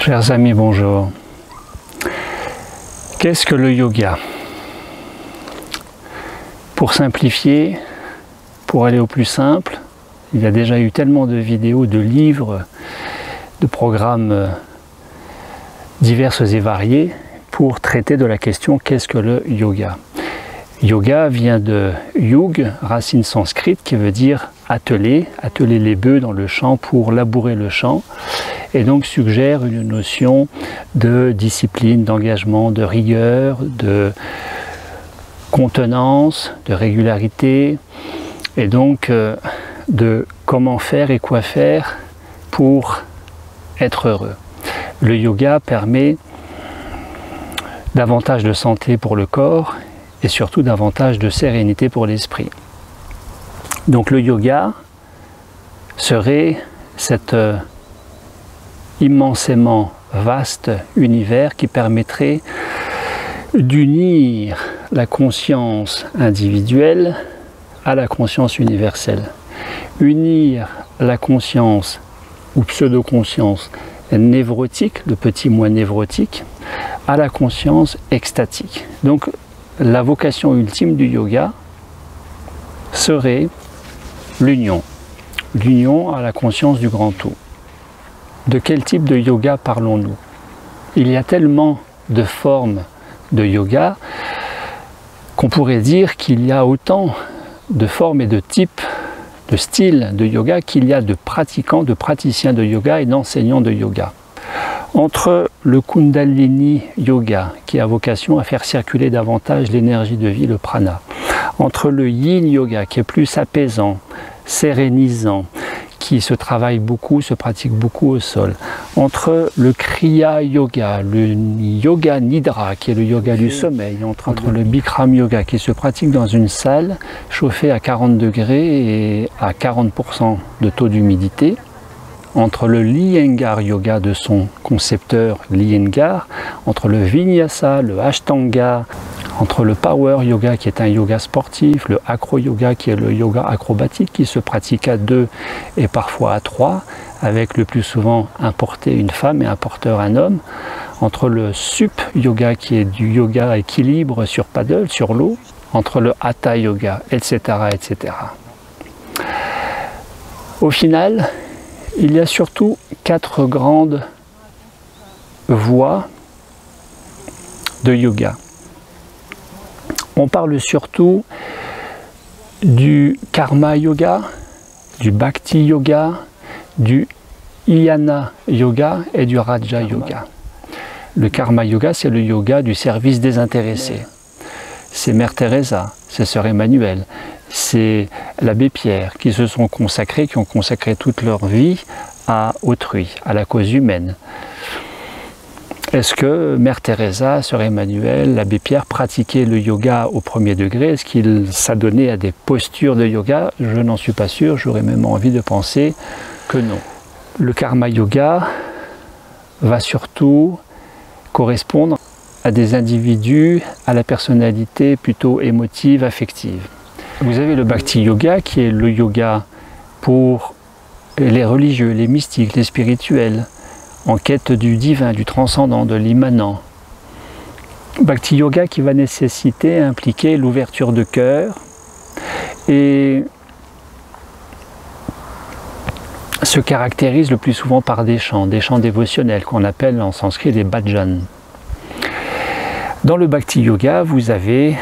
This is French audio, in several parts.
Chers amis, bonjour. Qu'est-ce que le yoga? Pour simplifier, pour aller au plus simple, il y a déjà eu tellement de vidéos, de livres, de programmes diverses et variés pour traiter de la question qu'est-ce que le yoga? Yoga vient de yug, racine sanscrite qui veut dire atteler les bœufs dans le champ pour labourer le champ, et donc suggère une notion de discipline, d'engagement, de rigueur, de contenance, de régularité, et donc de comment faire et quoi faire pour être heureux. Le yoga permet davantage de santé pour le corps et surtout davantage de sérénité pour l'esprit. Donc le yoga serait cet immensément vaste univers qui permettrait d'unir la conscience individuelle à la conscience universelle. Unir la conscience ou pseudo-conscience névrotique, le petit moi névrotique, à la conscience extatique. Donc la vocation ultime du yoga serait l'union. L'union à la conscience du grand tout. De quel type de yoga parlons-nous? Il y a tellement de formes de yoga qu'on pourrait dire qu'il y a autant de formes et de types, de styles de yoga qu'il y a de pratiquants, de praticiens de yoga et d'enseignants de yoga. Entre le Kundalini Yoga, qui a vocation à faire circuler davantage l'énergie de vie, le prana, entre le Yin Yoga, qui est plus apaisant, sérénisant, qui se travaille beaucoup, se pratique beaucoup au sol, entre le Kriya Yoga, le Yoga Nidra, qui est le yoga du sommeil, entre le Bikram Yoga, qui se pratique dans une salle chauffée à 40 degrés et à 40% de taux d'humidité, entre le Iyengar Yoga de son concepteur l'Iyengar, entre le Vinyasa, le Ashtanga, entre le Power Yoga qui est un yoga sportif, le Acro Yoga qui est le yoga acrobatique qui se pratique à 2 et parfois à 3, avec le plus souvent un porté une femme et un porteur un homme, entre le Sup Yoga qui est du yoga équilibre sur paddle, sur l'eau, entre le Hatha Yoga, etc., etc. Au final, il y a surtout 4 grandes voies de yoga. On parle surtout du Karma Yoga, du Bhakti Yoga, du Jnana Yoga et du Raja Yoga. Le Karma Yoga, c'est le yoga du service désintéressé. C'est Mère Teresa, c'est Sœur Emmanuelle, c'est l'abbé Pierre qui se sont consacrés, qui ont consacré toute leur vie à autrui, à la cause humaine. Est-ce que Mère Teresa, Sœur Emmanuelle, l'abbé Pierre pratiquaient le yoga au premier degré? Est-ce qu'ils s'adonnaient à des postures de yoga? Je n'en suis pas sûr, j'aurais même envie de penser que non. Le Karma Yoga va surtout correspondre à des individus, à la personnalité plutôt émotive, affective. Vous avez le Bhakti Yoga qui est le yoga pour les religieux, les mystiques, les spirituels, en quête du divin, du transcendant, de l'immanent. Bhakti Yoga qui va nécessiter, impliquer l'ouverture de cœur et se caractérise le plus souvent par des chants dévotionnels qu'on appelle en sanskrit des bhajans. Dans le Bhakti Yoga, vous avez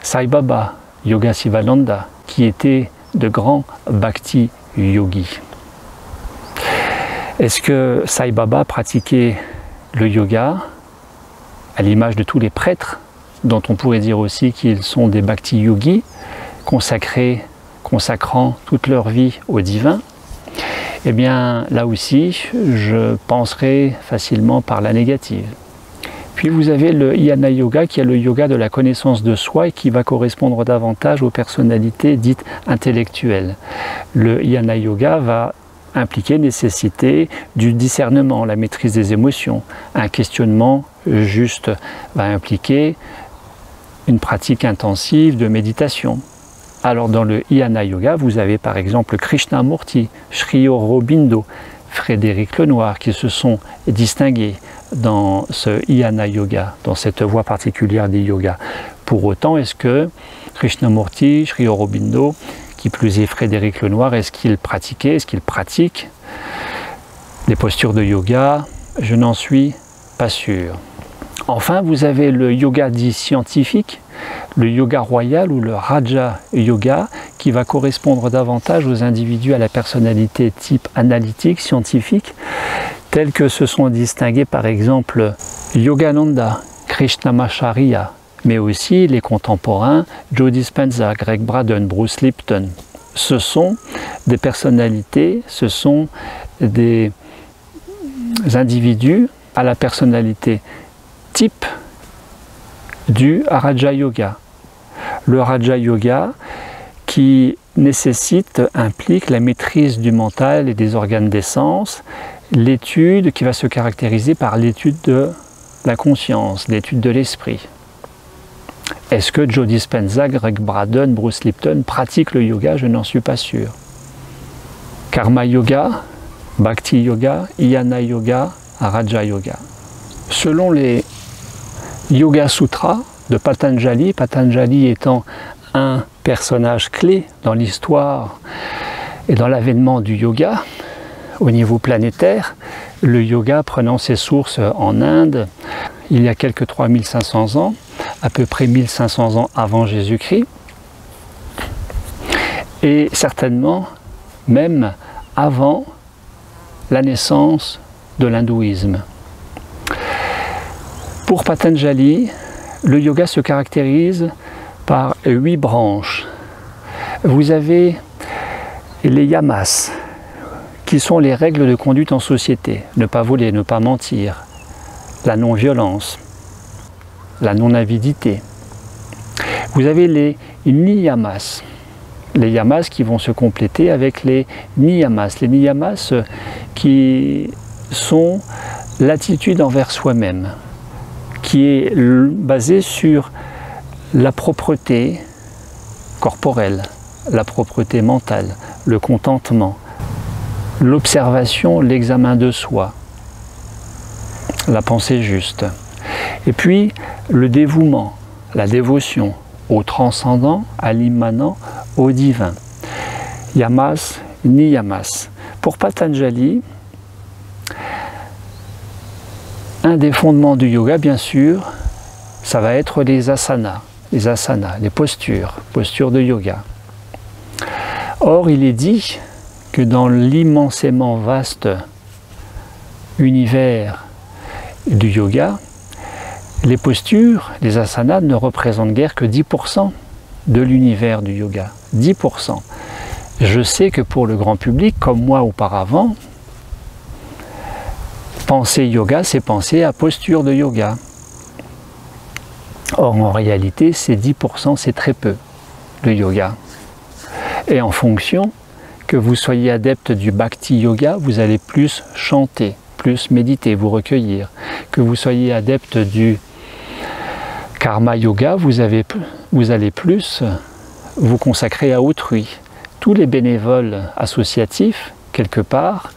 Sai Baba, Yoga Sivananda, qui étaient de grands Bhakti yogis. Est-ce que Sai Baba pratiquait le yoga à l'image de tous les prêtres, dont on pourrait dire aussi qu'ils sont des Bhakti yogis, consacrant toute leur vie au divin? Eh bien, là aussi, je penserais facilement par la négative. Puis vous avez le Jnana Yoga qui est le yoga de la connaissance de soi et qui va correspondre davantage aux personnalités dites intellectuelles. Le Jnana Yoga va impliquer, nécessiter du discernement, la maîtrise des émotions. Un questionnement juste va impliquer une pratique intensive de méditation. Alors dans le Jnana Yoga, vous avez par exemple Krishnamurti, Sri Aurobindo, Frédéric Lenoir, qui se sont distingués dans ce Jnana Yoga, dans cette voie particulière des yogas. Pour autant, est-ce que Krishnamurti, Sri Aurobindo, qui plus est Frédéric Lenoir, est-ce qu'il pratiquait, est-ce qu'il pratique des postures de yoga? Je n'en suis pas sûr. Enfin, vous avez le yoga dit scientifique, le yoga royal ou le Raja Yoga, qui va correspondre davantage aux individus à la personnalité type analytique, scientifique, tels que se sont distingués par exemple Yogananda, Krishnamacharya, mais aussi les contemporains Joe Dispenza, Greg Braden, Bruce Lipton. Ce sont des personnalités, ce sont des individus à la personnalité type du Raja Yoga. Le Raja Yoga qui implique la maîtrise du mental et des organes des sens, l'étude qui va se caractériser par l'étude de la conscience, l'étude de l'esprit. Est-ce que Joe Dispenza, Greg Braden, Bruce Lipton pratiquent le yoga? Je n'en suis pas sûr. Karma Yoga, Bhakti Yoga, Jnana Yoga, Raja Yoga. Selon les Yoga Sutras de Patanjali, Patanjali étant un personnage clé dans l'histoire et dans l'avènement du yoga au niveau planétaire, le yoga prenant ses sources en Inde il y a quelques 3500 ans, à peu près 1500 ans avant Jésus-Christ, et certainement même avant la naissance de l'hindouisme. Pour Patanjali, le yoga se caractérise par 8 branches. Vous avez les yamas, qui sont les règles de conduite en société. Ne pas voler, ne pas mentir, la non-violence, la non-avidité. Vous avez les niyamas. Les yamas qui vont se compléter avec les niyamas. Les niyamas qui sont l'attitude envers soi-même, qui est basée sur la propreté corporelle, la propreté mentale, le contentement, l'observation, l'examen de soi, la pensée juste. Et puis le dévouement, la dévotion au transcendant, à l'immanent, au divin. Yamas, niyamas. Pour Patanjali, un des fondements du yoga, bien sûr, ça va être les asanas, les postures de yoga. Or, il est dit que dans l'immensément vaste univers du yoga, les postures, les asanas ne représentent guère que 10% de l'univers du yoga. 10%. Je sais que pour le grand public, comme moi auparavant, penser yoga, c'est penser à posture de yoga. Or, en réalité, c'est 10%, c'est très peu, le yoga. Et en fonction que vous soyez adepte du Bhakti Yoga, vous allez plus chanter, plus méditer, vous recueillir. Que vous soyez adepte du Karma Yoga, vous allez plus vous consacrer à autrui. Tous les bénévoles associatifs, quelque part,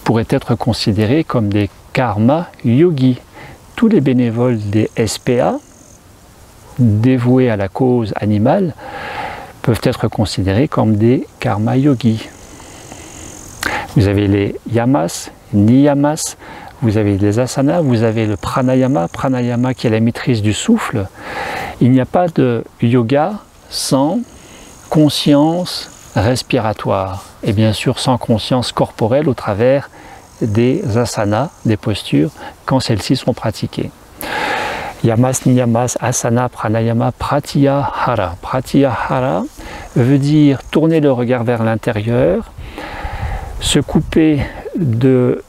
pourraient être considérés comme des Karma Yogis. Tous les bénévoles des SPA, dévoués à la cause animale, peuvent être considérés comme des Karma Yogis. Vous avez les yamas, niyamas, vous avez les asanas, vous avez le pranayama, pranayama qui est la maîtrise du souffle. Il n'y a pas de yoga sans conscience respiratoire et bien sûr sans conscience corporelle au travers des asanas, des postures, quand celles-ci sont pratiquées. Yamas, niyamas, asana, pranayama, pratyahara. Pratyahara veut dire tourner le regard vers l'intérieur, se couper de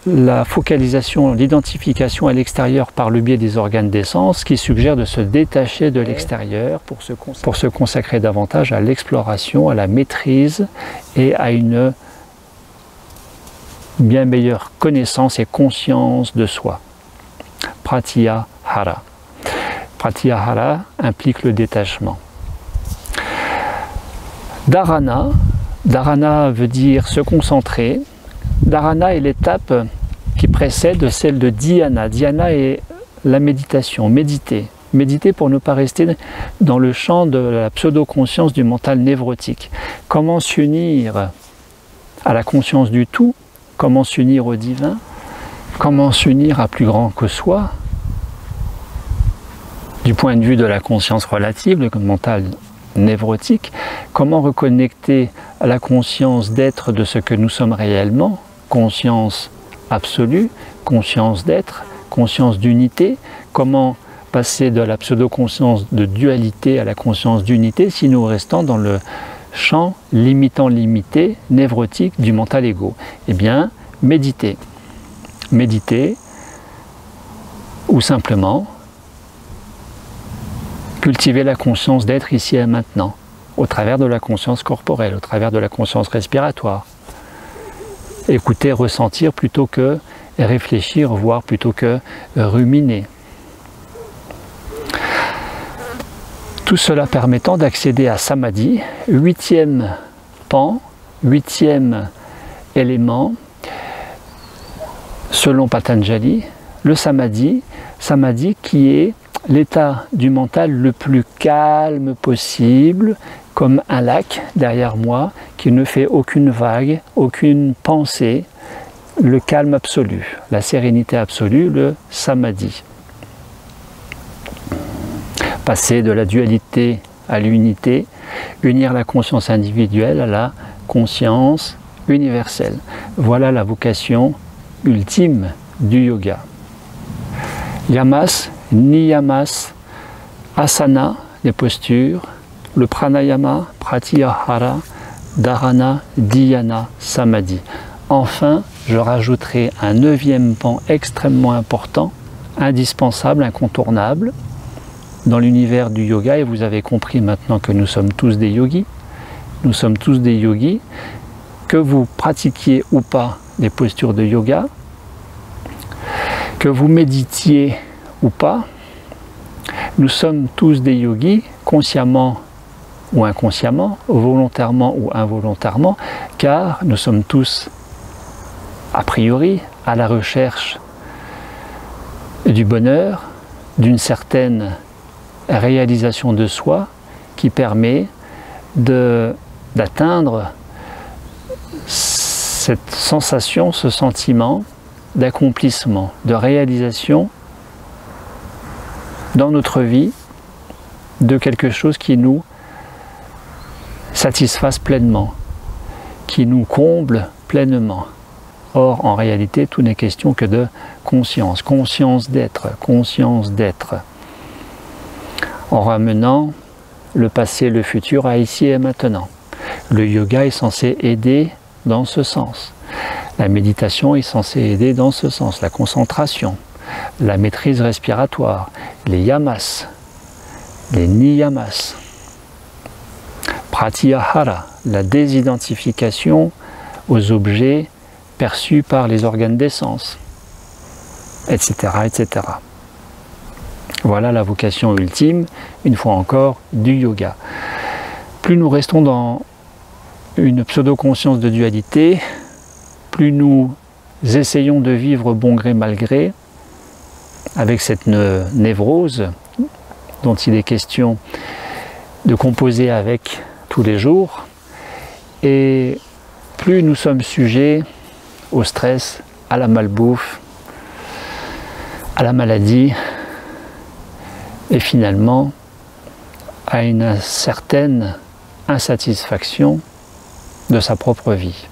la focalisation, l'identification à l'extérieur par le biais des organes des sens, qui suggère de se détacher de l'extérieur pour se consacrer davantage à l'exploration, à la maîtrise et à une bien meilleure connaissance et conscience de soi. Pratyahara. Pratyahara implique le détachement. Dharana. Dharana veut dire se concentrer, Dharana est l'étape qui précède celle de dhyana. Dhyana est la méditation, méditer. Méditer pour ne pas rester dans le champ de la pseudo-conscience du mental névrotique. Comment s'unir à la conscience du tout? Comment s'unir au divin? Comment s'unir à plus grand que soi? Du point de vue de la conscience relative, le mental névrotique, comment reconnecter à la conscience d'être de ce que nous sommes réellement, conscience absolue, conscience d'être, conscience d'unité, comment passer de la pseudo-conscience de dualité à la conscience d'unité si nous restons dans le champ limitant limité, névrotique du mental égo? Eh bien, méditer. Méditer, ou simplement cultiver la conscience d'être ici et maintenant, au travers de la conscience corporelle, au travers de la conscience respiratoire. Écouter, ressentir plutôt que réfléchir, voire plutôt que ruminer. Tout cela permettant d'accéder à Samadhi, 8e pan, 8e élément, selon Patanjali, le Samadhi, Samadhi qui est l'état du mental le plus calme possible, comme un lac derrière moi, qui ne fait aucune vague, aucune pensée, le calme absolu, la sérénité absolue, le Samadhi. Passer de la dualité à l'unité, unir la conscience individuelle à la conscience universelle. Voilà la vocation ultime du yoga. Yamas, niyamas, asana, les postures, le pranayama, pratyahara, dharana, dhyana, samadhi. Enfin, je rajouterai un 9e pan extrêmement important, indispensable, incontournable, dans l'univers du yoga, et vous avez compris maintenant que nous sommes tous des yogis. Nous sommes tous des yogis, que vous pratiquiez ou pas les postures de yoga, que vous méditiez ou pas, nous sommes tous des yogis, consciemment ou inconsciemment, volontairement ou involontairement, car nous sommes tous, a priori, à la recherche du bonheur, d'une certaine réalisation de soi qui permet d'atteindre cette sensation, ce sentiment d'accomplissement, de réalisation dans notre vie de quelque chose qui nous satisfasse pleinement, qui nous comble pleinement. Or, en réalité, tout n'est question que de conscience, conscience d'être, en ramenant le passé et le futur à ici et maintenant. Le yoga est censé aider dans ce sens. La méditation est censée aider dans ce sens. La concentration, la maîtrise respiratoire, les yamas, les niyamas. Pratyahara, la désidentification aux objets perçus par les organes des sens, etc., etc. Voilà la vocation ultime, une fois encore, du yoga. Plus nous restons dans une pseudo-conscience de dualité, plus nous essayons de vivre bon gré mal gré, avec cette névrose dont il est question de composer avec tous les jours, et plus nous sommes sujets au stress, à la malbouffe, à la maladie, et finalement à une certaine insatisfaction de sa propre vie.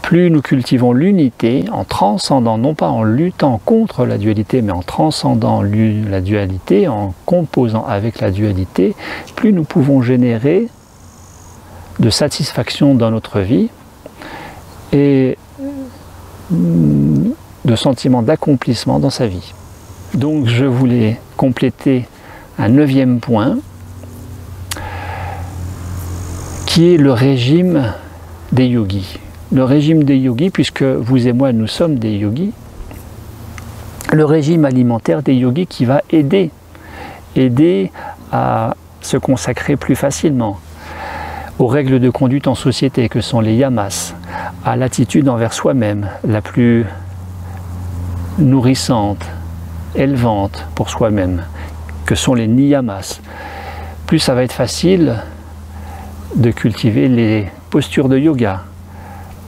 Plus nous cultivons l'unité en transcendant, non pas en luttant contre la dualité, mais en transcendant la dualité, en composant avec la dualité, plus nous pouvons générer de satisfaction dans notre vie et de sentiments d'accomplissement dans sa vie. Donc je voulais compléter un 9e point qui est le régime des yogis. Le régime des yogis, puisque vous et moi nous sommes des yogis, le régime alimentaire des yogis qui va aider à se consacrer plus facilement aux règles de conduite en société que sont les yamas, à l'attitude envers soi-même la plus nourrissante, élevante pour soi-même, que sont les niyamas, plus ça va être facile de cultiver les postures de yoga,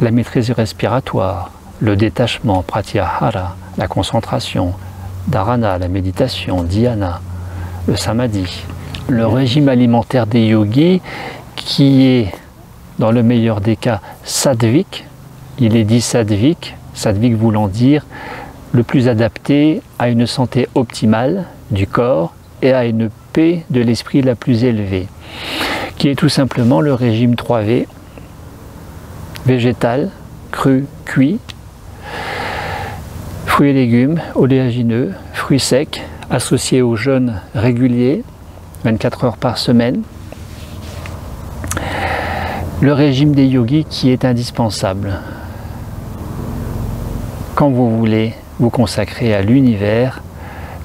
la maîtrise respiratoire, le détachement, pratyahara, la concentration, dharana, la méditation, dhyana, le samadhi. Le régime alimentaire des yogis, qui est dans le meilleur des cas sattvique, il est dit sattvique voulant dire le plus adapté à une santé optimale du corps et à une paix de l'esprit la plus élevée, qui est tout simplement le régime 3V, végétal, cru, cuit, fruits et légumes, oléagineux, fruits secs, associés au jeûne régulier, 24 heures par semaine. Le régime des yogis qui est indispensable quand vous voulez vous consacrer à l'univers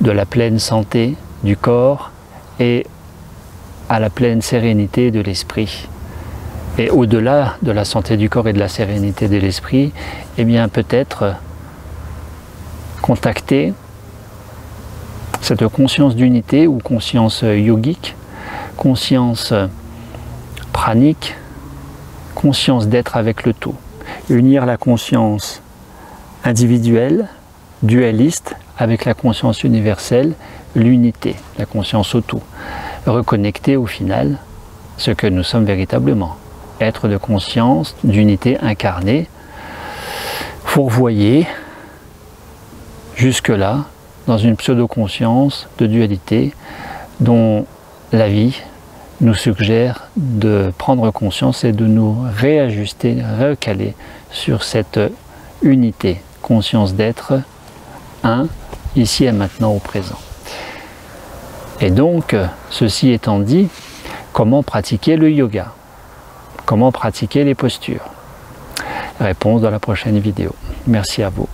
de la pleine santé du corps et à la pleine sérénité de l'esprit. Et au-delà de la santé du corps et de la sérénité de l'esprit, eh bien peut-être contacter cette conscience d'unité ou conscience yogique, conscience pranique, conscience d'être avec le tout. Unir la conscience individuelle, dualiste, avec la conscience universelle, l'unité, la conscience au tout. Reconnecter au final ce que nous sommes véritablement. Être de conscience, d'unité incarnée, fourvoyer jusque-là dans une pseudo-conscience de dualité dont la vie nous suggère de prendre conscience et de nous réajuster, recaler sur cette unité, conscience d'être un, ici et maintenant au présent. Et donc, ceci étant dit, comment pratiquer le yoga? Comment pratiquer les postures? Réponse dans la prochaine vidéo. Merci à vous.